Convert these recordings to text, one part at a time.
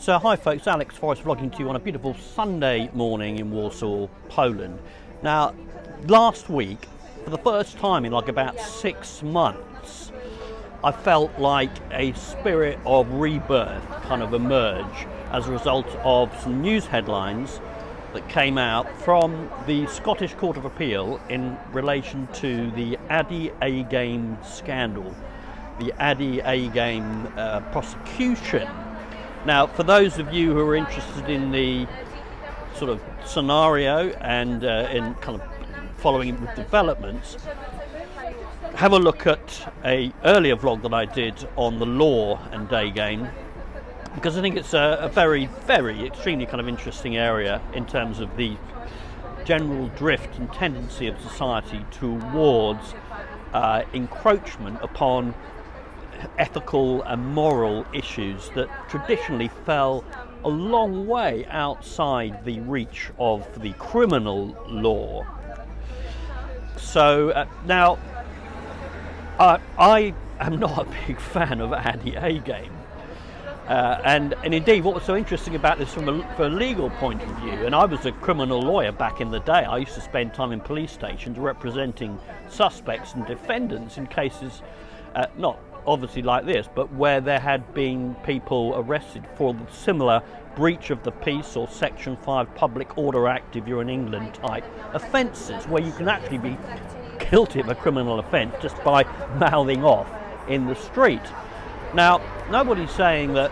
So hi folks, Alex Forrest vlogging to you on a beautiful Sunday morning in Warsaw, Poland. Now, last week, for the first time in like about 6 months, I felt like a spirit of rebirth kind of emerge as a result of some news headlines that came out from the Scottish Court of Appeal in relation to the Addy A-game scandal, the Addy A-game prosecution. Now, for those of you who are interested in the sort of scenario and in kind of following it with developments, have a look at an earlier vlog that I did on the law and day game, because I think it's a very, very extremely kind of interesting area in terms of the general drift and tendency of society towards encroachment upon ethical and moral issues that traditionally fell a long way outside the reach of the criminal law. So now I am not a big fan of Addy A-game, and indeed what was so interesting about this from a legal point of view, and I was a criminal lawyer back in the day. I used to spend time in police stations representing suspects and defendants in cases not obviously like this, but where there had been people arrested for the similar breach of the peace or Section 5 Public Order Act, if you're in England, type offences, where you can actually be guilty of a criminal offence just by mouthing off in the street. Now, nobody's saying that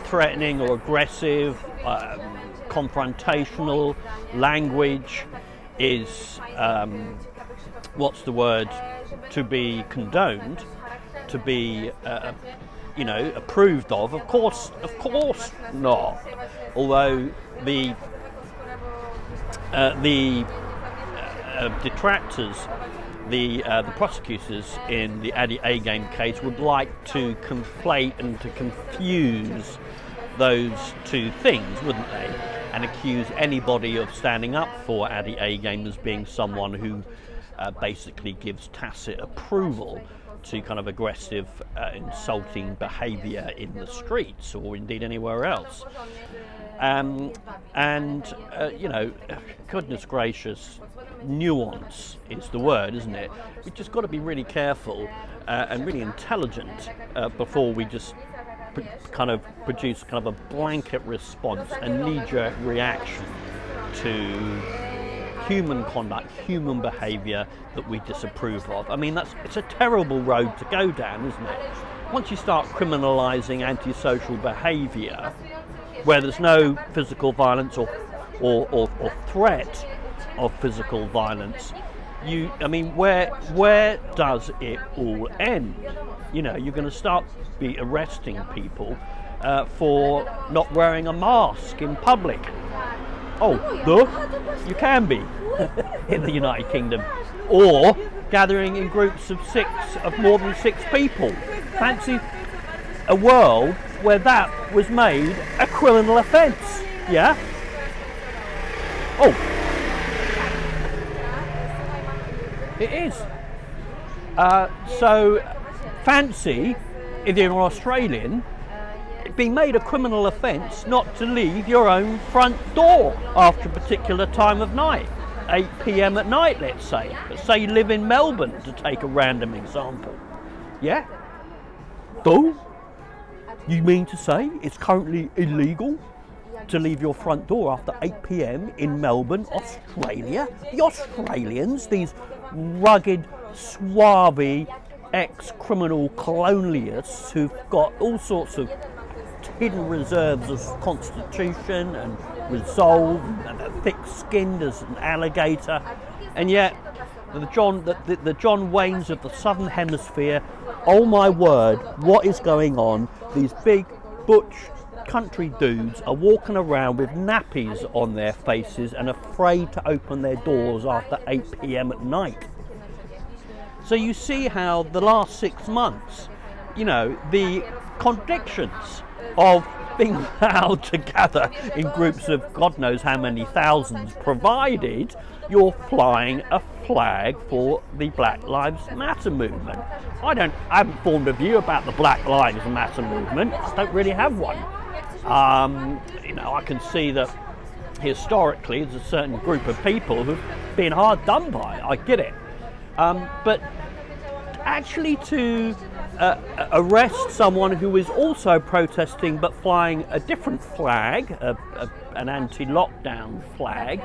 threatening or aggressive, confrontational language is, to be condoned, to be approved of. Of course not. Although the detractors, the prosecutors in the Addy A-game case would like to conflate and to confuse those two things, wouldn't they? And accuse anybody of standing up for Addy A-game as being someone who basically gives tacit approval to kind of aggressive, insulting behaviour in the streets or indeed anywhere else. Goodness gracious, nuance is the word, isn't it? We've just got to be really careful and really intelligent before we just produce kind of a blanket response, a knee-jerk reaction to human conduct, human behaviour that we disapprove of. I mean, it's a terrible road to go down, isn't it? Once you start criminalising antisocial behaviour, where there's no physical violence or threat of physical violence, where does it all end? You know, you're going to start arresting people for not wearing a mask in public. Oh, you can be in the United Kingdom, or gathering in groups of more than six people. Fancy a world where that was made a criminal offence, yeah? Oh, it is. So fancy, if you're an Australian, being made a criminal offence not to leave your own front door after a particular time of night, 8 p.m. at night, let's say. Let's say you live in Melbourne, to take a random example. Yeah? So, you mean to say it's currently illegal to leave your front door after 8 p.m. in Melbourne, Australia? The Australians, these rugged, suave, ex-criminal colonialists who've got all sorts of hidden reserves of constitution and resolve, and are thick-skinned as an alligator, and yet the John Waynes of the Southern Hemisphere, oh my word, what is going on? These big butch country dudes are walking around with nappies on their faces and afraid to open their doors after 8 p.m. at night. So you see how the last 6 months, the contradictions of being allowed to gather in groups of God knows how many thousands, provided you're flying a flag for the Black Lives Matter movement. I haven't formed a view about the Black Lives Matter movement. I don't really have one. You know, I can see that historically there's a certain group of people who've been hard done by. I get it. But actually to arrest someone who is also protesting but flying a different flag, an anti-lockdown flag,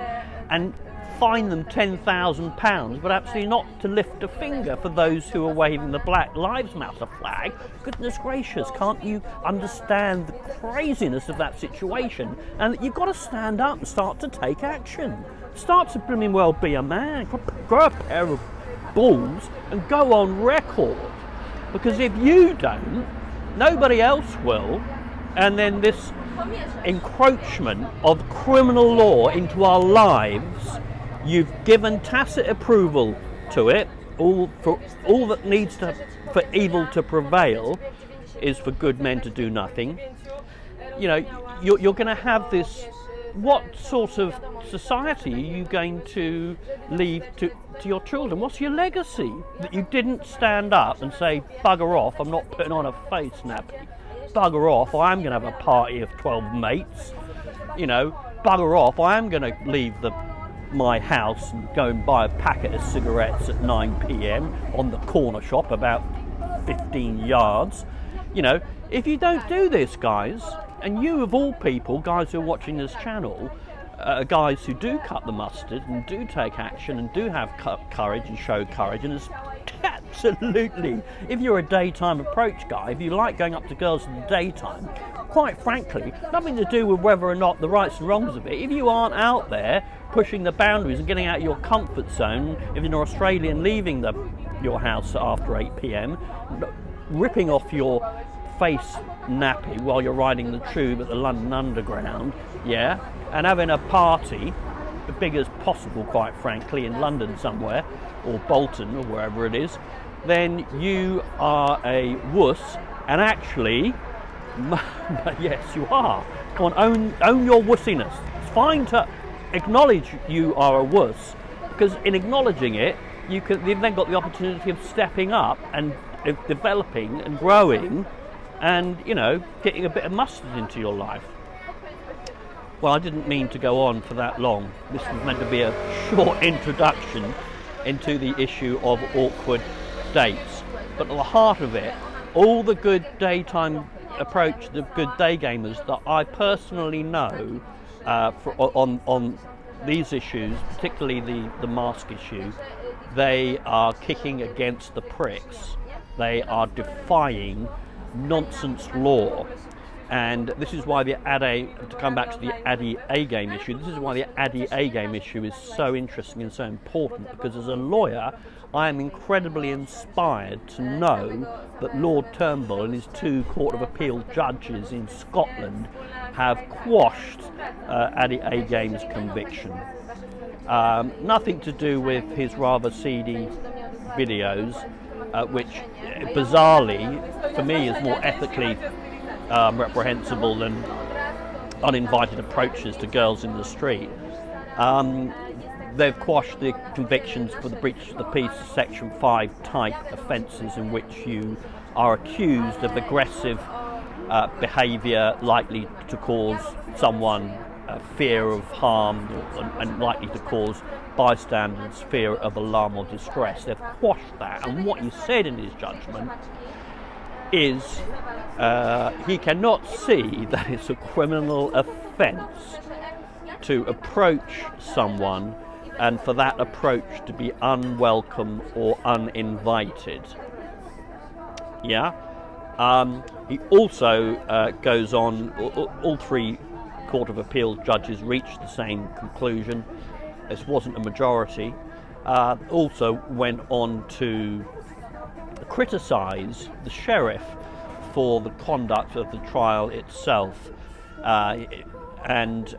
and fine them £10,000, but absolutely not to lift a finger for those who are waving the Black Lives Matter flag. Goodness gracious, can't you understand the craziness of that situation? And you've got to stand up and start to take action. Start to blooming well be a man, grow a pair of balls and go on record. Because if you don't, nobody else will. And then this encroachment of criminal law into our lives, you've given tacit approval to it. All that needs for evil to prevail is for good men to do nothing. You know, you're going to have this. What sort of society are you going to leave to your children? What's your legacy? That you didn't stand up and say, bugger off, I'm not putting on a face nappy. Bugger off, I'm going to have a party of 12 mates. You know, bugger off, I am going to leave my house and go and buy a packet of cigarettes at 9 p.m. on the corner shop about 15 yards. You know, if you don't do this, guys, and you of all people, guys who are watching this channel, guys who do cut the mustard and do take action and do have courage and show courage, and absolutely, if you're a daytime approach guy, if you like going up to girls in the daytime, quite frankly, nothing to do with whether or not the rights and wrongs of it, if you aren't out there pushing the boundaries and getting out of your comfort zone, if you're an Australian leaving your house after 8 p.m, ripping off your face nappy while you're riding the tube at the London Underground, yeah, and having a party, as big as possible, quite frankly, in London somewhere, or Bolton, or wherever it is, then you are a wuss, and actually, yes, you are. Come on, own your wussiness. It's fine to acknowledge you are a wuss, because in acknowledging it, you've then got the opportunity of stepping up and developing and growing, and, you know, getting a bit of mustard into your life. Well, I didn't mean to go on for that long. This was meant to be a short introduction into the issue of awkward dates. But at the heart of it, all the good daytime approach, the good day gamers that I personally know on these issues, particularly the mask issue, they are kicking against the pricks. They are defying nonsense law, and this is why the Addy, to come back to the Addy A-game issue, this is why the Addy A-game issue is so interesting and so important, because as a lawyer I am incredibly inspired to know that Lord Turnbull and his 2 Court of Appeal judges in Scotland have quashed Addy A-game's conviction. Nothing to do with his rather seedy videos, which bizarrely, for me, is more ethically reprehensible than uninvited approaches to girls in the street. They've quashed the convictions for the breach of the peace Section 5 type offences, in which you are accused of aggressive behaviour likely to cause someone fear of harm, and likely to cause bystanders fear of alarm or distress. They've quashed that, and what he said in his judgment is he cannot see that it's a criminal offence to approach someone and for that approach to be unwelcome or uninvited. Yeah. He also goes on, all 3 Court of Appeal judges reached the same conclusion. This wasn't a majority. Also went on to criticise the sheriff for the conduct of the trial itself, and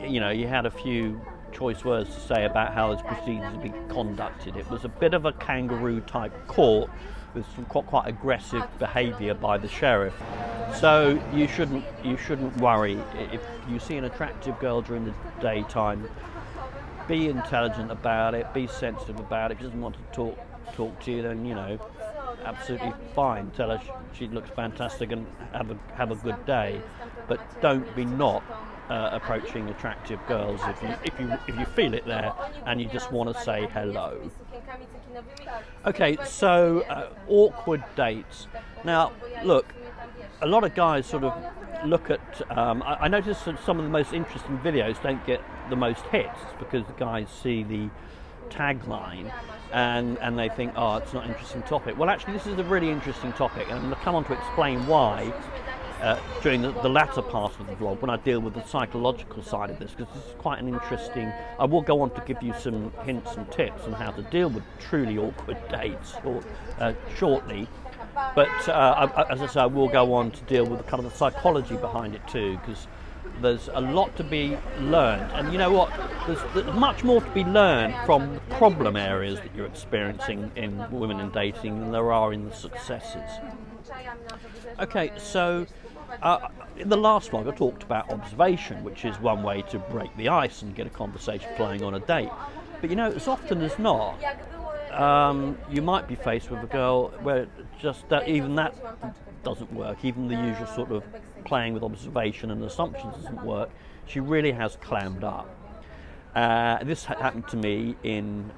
you know, you had a few choice words to say about how this proceedings had been conducted. It was a bit of a kangaroo type court with some quite aggressive behaviour by the sheriff. So you shouldn't worry if you see an attractive girl during the daytime. Be intelligent about it, be sensitive about it. If she doesn't want to talk to you, then, you know, absolutely fine. Tell her she looks fantastic and have a good day, but don't be not approaching attractive girls if you feel it there and you just want to say hello. Okay, so awkward dates. Now, look, a lot of guys sort of look at. I noticed that some of the most interesting videos don't get the most hits because the guys see the tagline and they think, oh, it's not an interesting topic. Well, actually, this is a really interesting topic, and I'm going to come on to explain why during the latter part of the vlog when I deal with the psychological side of this, because this is quite an interesting. I will go on to give you some hints and tips on how to deal with truly awkward dates shortly. But as I say, I will go on to deal with the kind of the psychology behind it too, because there's a lot to be learned. And you know what? There's much more to be learned from the problem areas that you're experiencing in women in dating than there are in the successes. Okay, so in the last vlog I talked about observation, which is one way to break the ice and get a conversation flowing on a date. But you know, as often as not, you might be faced with a girl where just even that doesn't work. Even the usual sort of playing with observation and assumptions doesn't work. She really has clammed up. This happened to me in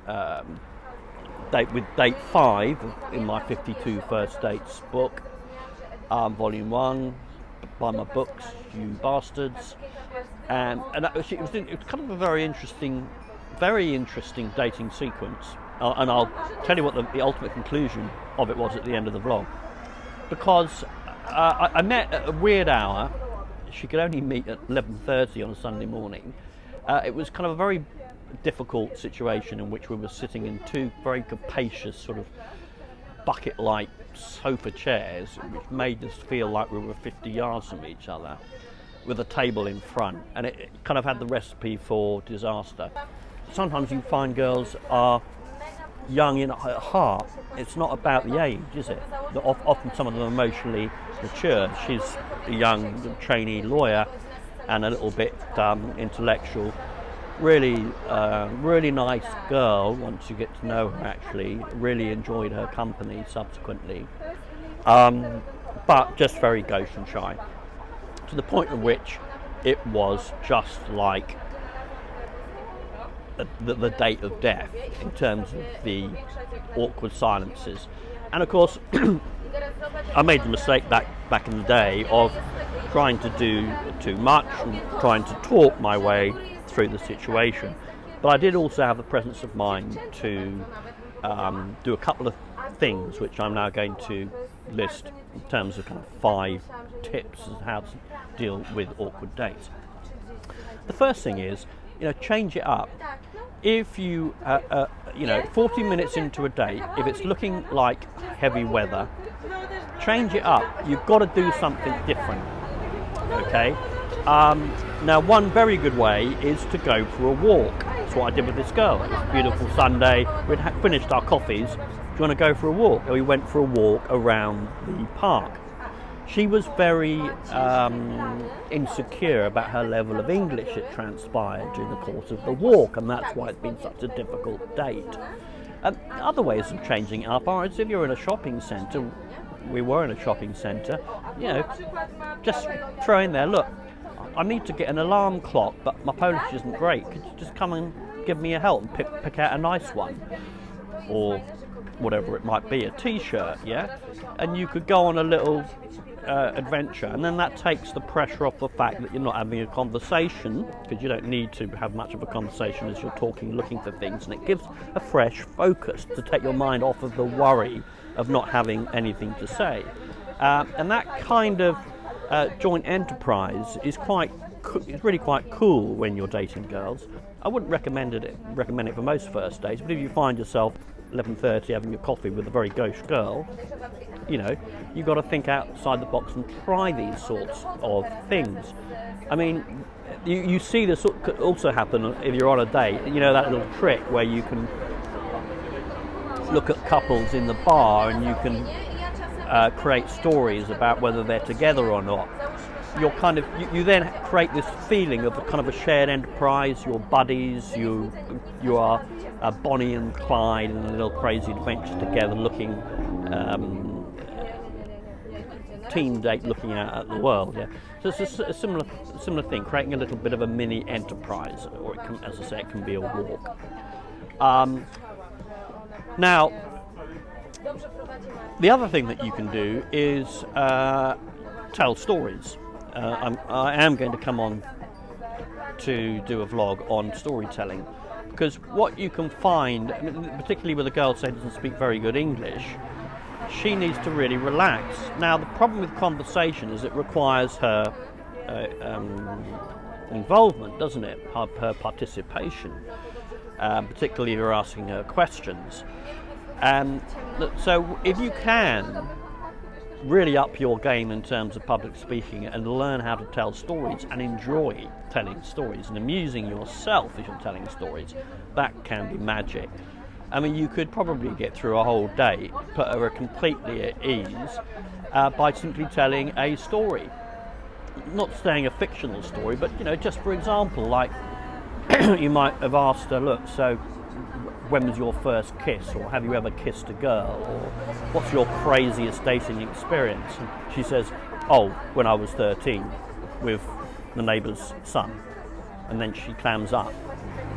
date 5 in my 52 First Dates book, volume 1. Buy my books, you bastards. And it was kind of a very interesting dating sequence. And I'll tell you what the ultimate conclusion of it was at the end of the vlog. Because I met at a weird hour. She could only meet at 11:30 on a Sunday morning. It was kind of a very difficult situation in which we were sitting in two very capacious sort of bucket-like sofa chairs, which made us feel like we were 50 yards from each other, with a table in front, and it kind of had the recipe for disaster. Sometimes you find girls are young in heart. It's not about the age, is it? Often some of them are emotionally mature. She's a young trainee lawyer and a little bit intellectual. Really nice girl once you get to know her, actually. Really enjoyed her company subsequently. But just very gauche and shy. To the point at which it was just like the date of death in terms of the awkward silences. And of course, I made the mistake back in the day of trying to do too much and trying to talk my way through the situation. But I did also have the presence of mind to do a couple of things which I'm now going to list in terms of kind of 5 tips on how to deal with awkward dates. The first thing is, change it up. If you, 40 minutes into a date, if it's looking like heavy weather, change it up. You've got to do something different. Okay. Now, one very good way is to go for a walk. That's what I did with this girl. It was a beautiful Sunday. We'd finished our coffees. Do you want to go for a walk? And we went for a walk around the park. She was very insecure about her level of English, it transpired during the course of the walk, and that's why it's been such a difficult date. Other ways of changing it up are as if you're in a shopping centre. We were in a shopping centre, just throw in there, look, I need to get an alarm clock, but my Polish isn't great. Could you just come and give me a help and pick out a nice one? Or whatever it might be, a t-shirt, yeah? And you could go on a little adventure, and then that takes the pressure off the fact that you're not having a conversation, because you don't need to have much of a conversation as you're talking, looking for things, and it gives a fresh focus to take your mind off of the worry of not having anything to say. And that kind of joint enterprise is really quite cool when you're dating girls. I wouldn't recommend it for most first dates, but if you find yourself 11:30 having your coffee with a very gauche girl, you've got to think outside the box and try these sorts of things. I mean, you see this could also happen if you're on a date. That little trick where you can look at couples in the bar and you can create stories about whether they're together or not. You then create this feeling of a kind of a shared enterprise. You're buddies. You are Bonnie and Clyde in a little crazy adventure together, looking teen date looking out at the world. Yeah, so it's a similar thing, creating a little bit of a mini enterprise, or it can, as I say, it can be a walk. Now, the other thing that you can do is tell stories. I am going to come on to do a vlog on storytelling, because what you can find, I mean, particularly with a girl, say, doesn't speak very good English, she needs to really relax. Now, the problem with conversation is it requires her involvement, doesn't it? Her participation, particularly if you're asking her questions. So if you can really up your game in terms of public speaking and learn how to tell stories and enjoy telling stories and amusing yourself as you're telling stories, that can be magic. I mean, you could probably get through a whole day, put her completely at ease by simply telling a story. Not saying a fictional story, but, you know, just for example, like you might have asked her, look, so when was your first kiss, or have you ever kissed a girl, or what's your craziest dating experience? And she says, oh, when I was 13 with the neighbour's son. And then she clams up.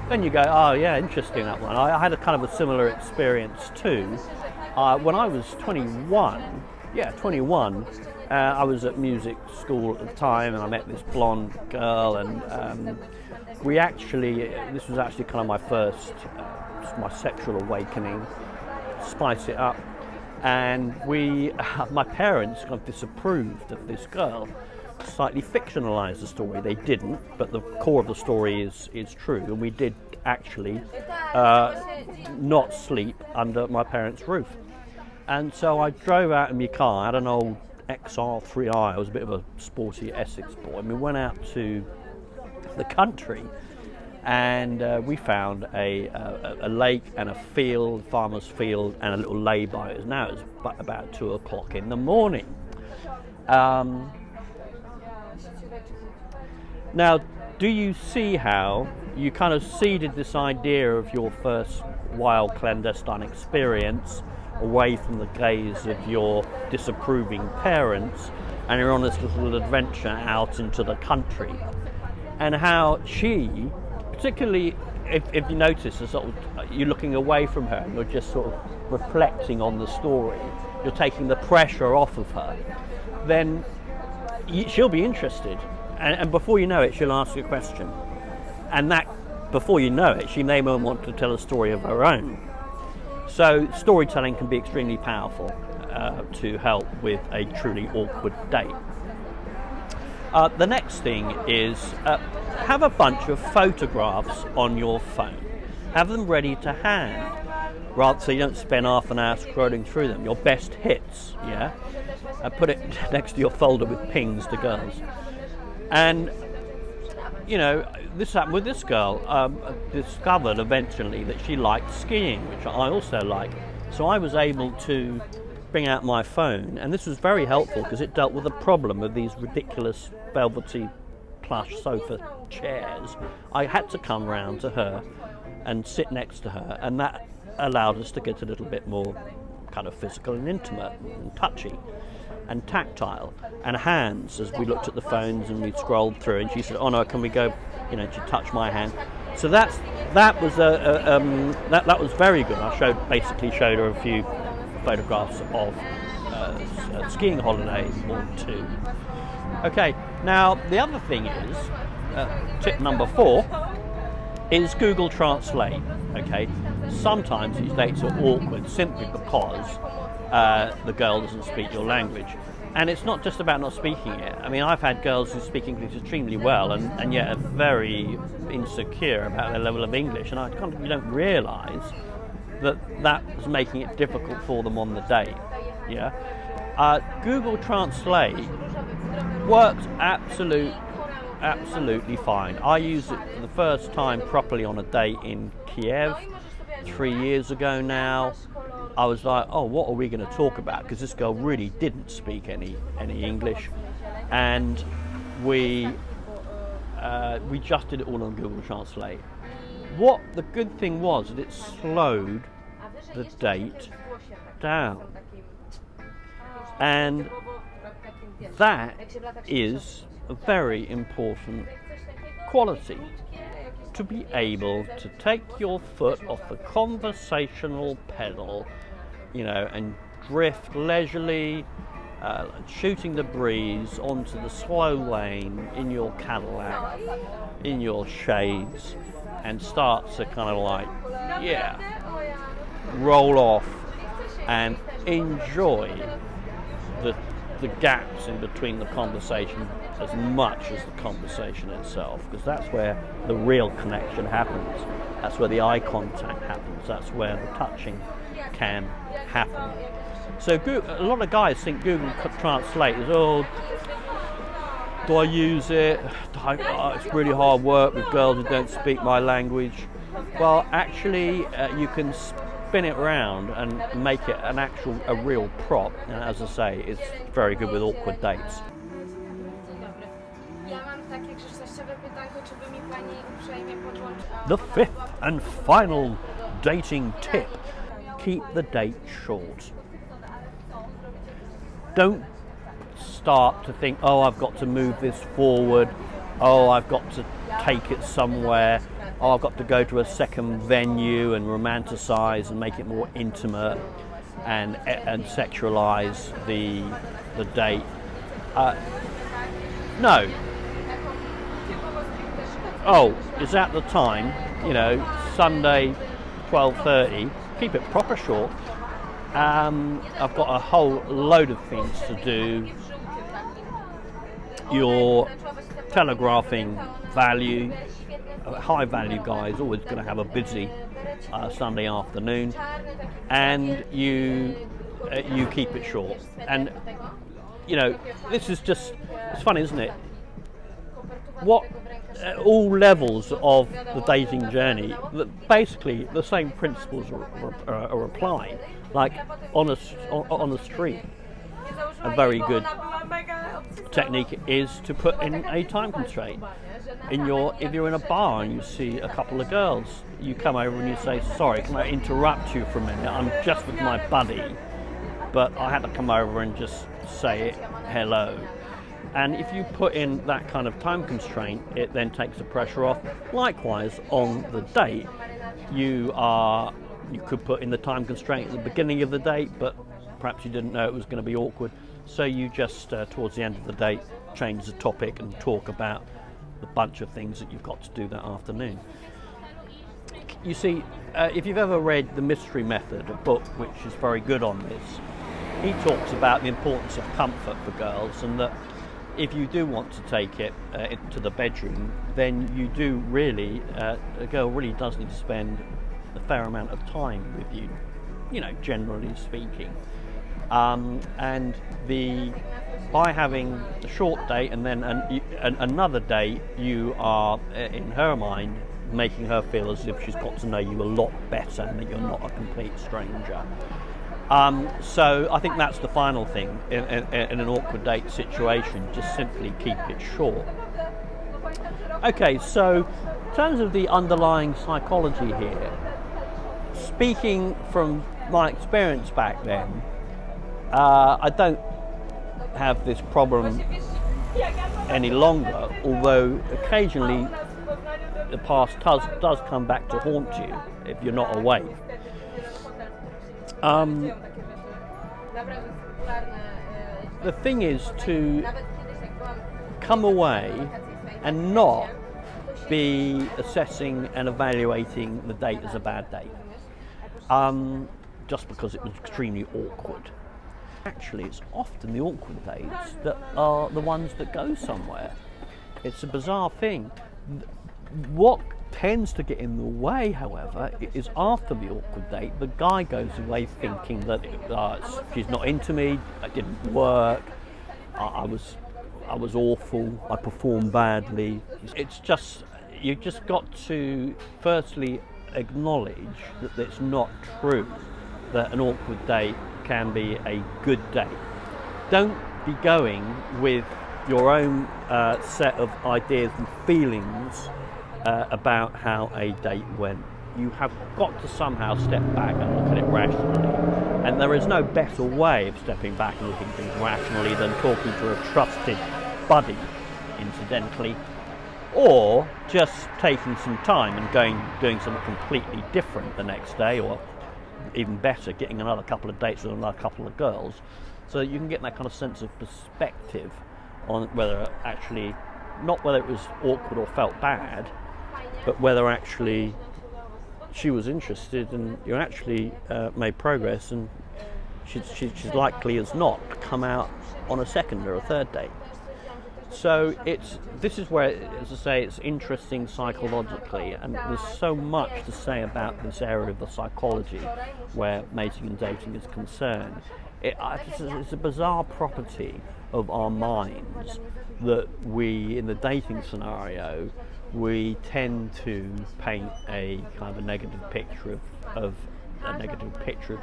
Then you go, oh yeah, interesting, that one. I had a kind of a similar experience too. When I was 21, I was at music school at the time, and I met this blonde girl, and this was actually kind of my first, my sexual awakening, spice it up. And my parents kind of disapproved of this girl, slightly fictionalized the story. They didn't, but the core of the story is true, and we did actually not sleep under my parents' roof. And so I drove out in my car. I had an old XR3i. I was a bit of a sporty Essex boy, and we went out to the country, and we found a lake and a field, farmer's field, and a little lay-by. It was about 2 o'clock in the morning. Now, do you see how you kind of seeded this idea of your first wild clandestine experience away from the gaze of your disapproving parents, and you're on this little adventure out into the country? And how she, particularly if you notice, you're looking away from her and you're just sort of reflecting on the story, you're taking the pressure off of her, then she'll be interested. And before you know it, she'll ask you a question. And that, before you know it, she may well want to tell a story of her own. So storytelling can be extremely powerful to help with a truly awkward date. The next thing is have a bunch of photographs on your phone. Have them ready to hand, rather so you don't spend half an hour scrolling through them. Your best hits, yeah? Put it next to your folder with pings to girls. And, you know, this happened with this girl. Discovered eventually that she liked skiing, which I also like. So I was able to bring out my phone, and this was very helpful because it dealt with the problem of these ridiculous velvety plush sofa chairs. I had to come round to her and sit next to her, and that allowed us to get a little bit more kind of physical and intimate and touchy and tactile, and hands, as we looked at the phones and we scrolled through, and she said, oh no, can we go, you know, she touched my hand. So that was very good. I basically showed her a few photographs of a skiing holiday or two. Okay, now the other thing is, tip number 4 is Google Translate. Okay, sometimes these dates are awkward simply because the girl doesn't speak your language. And it's not just about not speaking it. I mean, I've had girls who speak English extremely well and yet are very insecure about their level of English, and you don't realise that was making it difficult for them on the date. Yeah, Google Translate works absolutely fine. I used it for the first time properly on a date in Kiev 3 years ago now. I was like, oh, what are we going to talk about? Because this girl really didn't speak any English, and we just did it all on Google Translate. What the good thing was that it slowed the date down. And that is a very important quality, to be able to take your foot off the conversational pedal, you know, and drift leisurely, shooting the breeze onto the slow lane in your Cadillac, in your shades, and start to kind of like, yeah, roll off and enjoy the gaps in between the conversation as much as the conversation itself, because that's where the real connection happens. That's where the eye contact happens. That's where the touching can happen. So a lot of guys think Google Translate is, oh, do I use it? It's really hard work with girls who don't speak my language. Well, actually, you can spin it around and make it a real prop. And as I say, it's very good with awkward dates. The fifth and final dating tip: keep the date short. Don't start to think, oh, I've got to move this forward, oh, I've got to take it somewhere, oh, I've got to go to a second venue and romanticize and make it more intimate and sexualize the date. No. Oh, is that the time? You know, Sunday, 12:30. Keep it proper short. I've got a whole load of things to do. Your telegraphing value, high value guy is always going to have a busy Sunday afternoon, and you keep it short. And you know, this is just, it's funny, isn't it? What all levels of the dating journey, basically the same principles are applied. Like on the street, a very good technique is to put in a time constraint. If you're in a bar and you see a couple of girls, you come over and you say, sorry, can I interrupt you for a minute? I'm just with my buddy, but I had to come over and just say hello. And if you put in that kind of time constraint, it then takes the pressure off. Likewise, on the date, you could put in the time constraint at the beginning of the date, but perhaps you didn't know it was going to be awkward. So you just, towards the end of the date, change the topic and talk about the bunch of things that you've got to do that afternoon. You see, if you've ever read The Mystery Method, a book which is very good on this, he talks about the importance of comfort for girls, and that if you do want to take it into the bedroom, then you do really, a girl really does need to spend a fair amount of time with you, you know, generally speaking. And by having a short date and then another date, you are, in her mind, making her feel as if she's got to know you a lot better and that you're not a complete stranger. So I think that's the final thing in an awkward date situation. Just simply keep it short. Okay, so in terms of the underlying psychology here, speaking from my experience back then, I don't have this problem any longer, although occasionally the past does come back to haunt you if you're not awake. The thing is to come away and not be assessing and evaluating the date as a bad date, just because it was extremely awkward. Actually, it's often the awkward dates that are the ones that go somewhere. It's a bizarre thing. What tends to get in the way, however, is after the awkward date, the guy goes away thinking that she's not into me, it didn't work, I was awful, I performed badly. It's just, you just got to firstly acknowledge that it's not true that an awkward date can be a good date. Don't be going with your own set of ideas and feelings about how a date went. You have got to somehow step back and look at it rationally And there is no better way of stepping back and looking at things rationally than talking to a trusted buddy, incidentally, or just taking some time and doing something completely different the next day, or even better, getting another couple of dates with another couple of girls, so that you can get that kind of sense of perspective on whether actually, not whether it was awkward or felt bad, but whether actually she was interested and you actually made progress, and she's likely as not to come out on a second or a third date. So this is where, as I say, it's interesting psychologically, and there's so much to say about this area of the psychology where mating and dating is concerned. It's a bizarre property of our minds that we, in the dating scenario, we tend to paint a kind of a negative picture of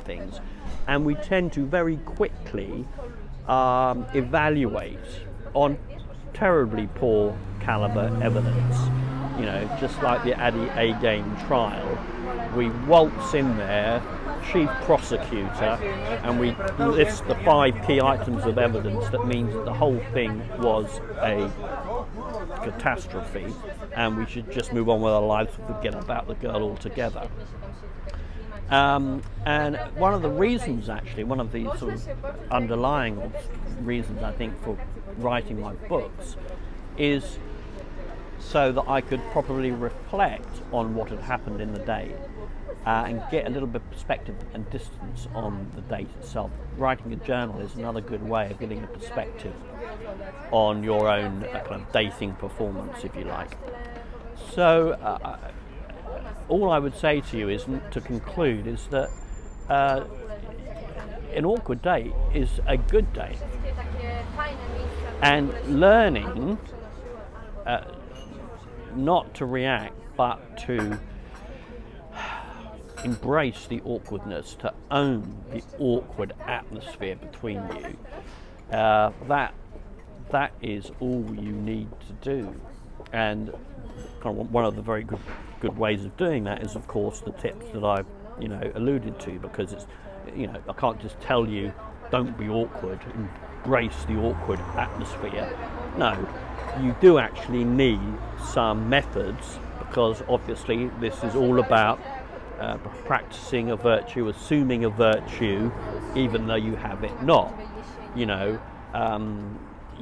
things, and we tend to very quickly evaluate on terribly poor caliber evidence. You know, just like the Addy A-game trial, we waltz in there, chief prosecutor, and we list the 5 key items of evidence that means that the whole thing was a catastrophe and we should just move on with our lives and forget about the girl altogether. And one of the reasons, actually, one of the sort of underlying reasons I think for writing my books is so that I could properly reflect on what had happened in the day and get a little bit of perspective and distance on the date itself. Writing a journal is another good way of getting a perspective on your own kind of dating performance, if you like. So all I would say to you is, to conclude, is that an awkward date is a good date, and learning not to react but to embrace the awkwardness, to own the awkward atmosphere between you, that is all you need to do. And kind of one of the very good ways of doing that is, of course, the tips that I've alluded to, because it's, I can't just tell you don't be awkward, embrace the awkward atmosphere. No, you do actually need some methods, because obviously this is all about practicing a virtue, assuming a virtue, even though you have it not.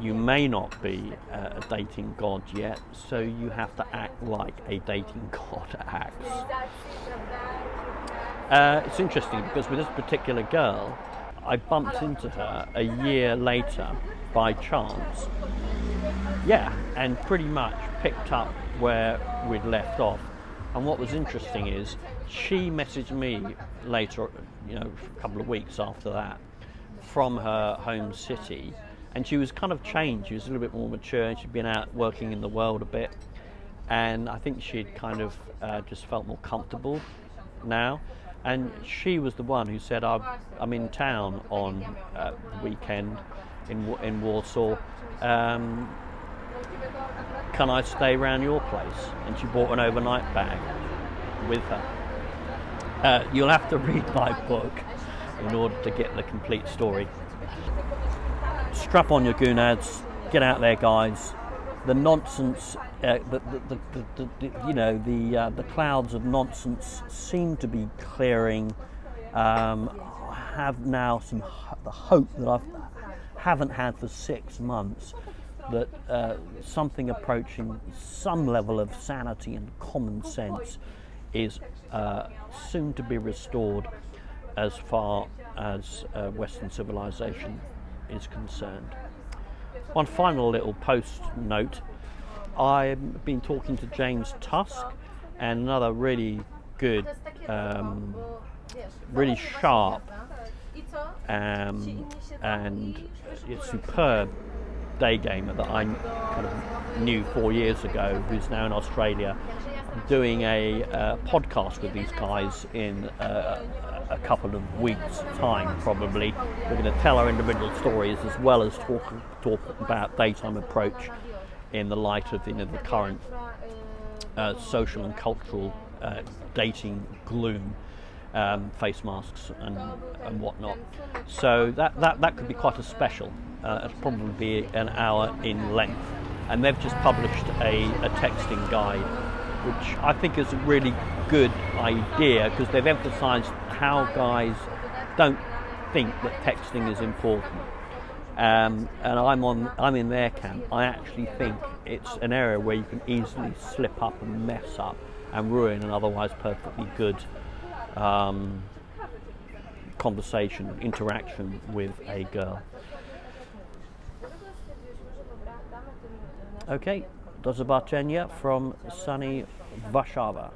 You may not be a dating god yet, so you have to act like a dating god acts. It's interesting because with this particular girl, I bumped into her a year later by chance. Yeah, and pretty much picked up where we'd left off. And what was interesting is she messaged me later, a couple of weeks after that, from her home city. And she was kind of changed. She was a little bit more mature, and she'd been out working in the world a bit. And I think she'd kind of just felt more comfortable now. And she was the one who said, I'm in town on the weekend in Warsaw. Can I stay around your place? And she bought an overnight bag with her. You'll have to read my book in order to get the complete story. Strap on your gonads, get out there, guys. The nonsense, the clouds of nonsense seem to be clearing. I have now the hope that I haven't had for 6 months, that something approaching some level of sanity and common sense is soon to be restored as far as Western civilization is concerned. One final little post note: I've been talking to James Tusk, and another really good, really sharp and superb day gamer that I kind of knew 4 years ago, who's now in Australia, doing a podcast with these guys in a couple of weeks' time, probably. We're going to tell our individual stories as well as talk about daytime approach in the light of the current social and cultural dating gloom. face masks and whatnot. So that could be quite a special. It'll probably be an hour in length. And they've just published a texting guide, which I think is a really good idea, because they've emphasised how guys don't think that texting is important. And I'm in their camp. I actually think it's an area where you can easily slip up and mess up and ruin an otherwise perfectly good conversation, interaction with a girl. Okay, do zobaczenia from sunny Warszawa.